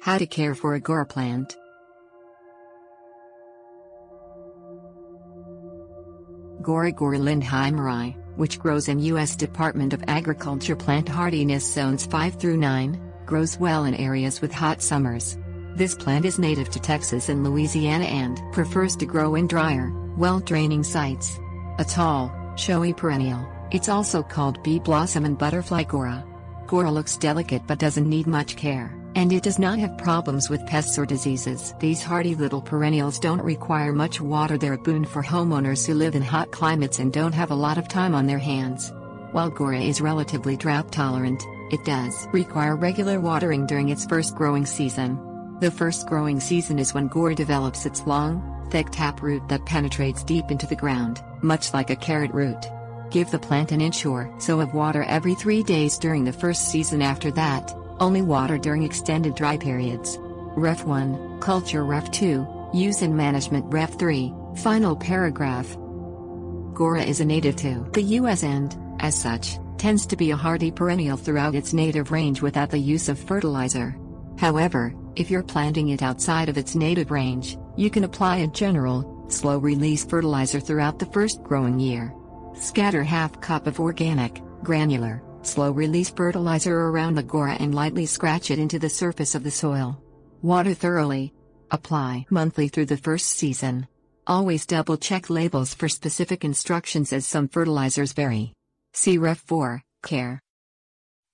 How to care for a Gaura plant. Gaura lindheimeri, which grows in U.S. Department of Agriculture plant hardiness zones 5 through 9, grows well in areas with hot summers. This plant is native to Texas and Louisiana and prefers to grow in drier, well-draining sites. A tall, showy perennial, it's also called bee blossom and butterfly Gaura. Gaura looks delicate but doesn't need much care, and it does not have problems with pests or diseases. These hardy little perennials don't require much water. They're a boon for homeowners who live in hot climates and don't have a lot of time on their hands. While Gaura is relatively drought tolerant, it does require regular watering during its first growing season. The first growing season is when Gaura develops its long, thick taproot that penetrates deep into the ground, much like a carrot root. Give the plant an inch or so of water every 3 days during the first season. After that, only water during extended dry periods. Ref 1, Culture. Ref 2, Use and Management. Ref 3, Final paragraph. Gaura is a native to the U.S. and, as such, tends to be a hardy perennial throughout its native range without the use of fertilizer. However, if you're planting it outside of its native range, you can apply a general, slow-release fertilizer throughout the first growing year. Scatter half cup of organic, granular, slow-release fertilizer around the Gaura and lightly scratch it into the surface of the soil. Water thoroughly. Apply monthly through the first season. Always double-check labels for specific instructions as some fertilizers vary. See Ref 4, Care.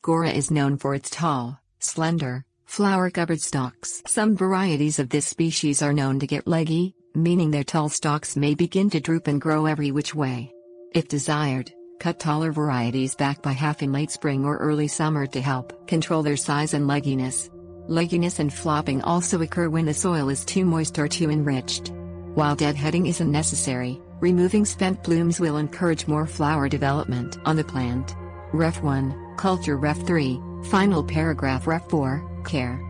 Gaura is known for its tall, slender, flower-covered stalks. Some varieties of this species are known to get leggy, meaning their tall stalks may begin to droop and grow every which way. If desired, cut taller varieties back by half in late spring or early summer to help control their size and legginess. Legginess and flopping also occur when the soil is too moist or too enriched. While deadheading isn't necessary, removing spent blooms will encourage more flower development on the plant. Ref 1, Culture. Ref 3, Final paragraph. Ref 4, Care.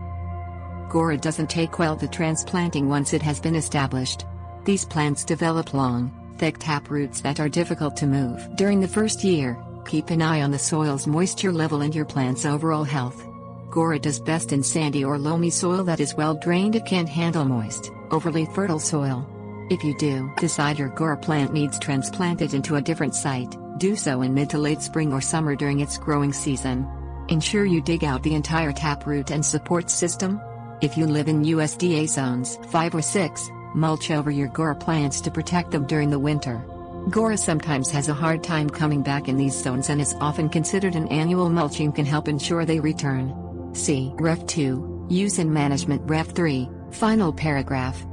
Gaura doesn't take well to transplanting once it has been established. These plants develop long, thick taproots that are difficult to move. During the first year, keep an eye on the soil's moisture level and your plant's overall health. Gaura does best in sandy or loamy soil that is well drained. It can't handle moist, overly fertile soil. If you do decide your Gaura plant needs transplanted into a different site, do so in mid to late spring or summer during its growing season. Ensure you dig out the entire taproot and support system. If you live in USDA zones 5 or 6, mulch over your Gaura plants to protect them during the winter. Gaura sometimes has a hard time coming back in these zones and is often considered an annual. Mulching can help ensure they return. See Ref 2, Use and Management. Ref 3, Final paragraph.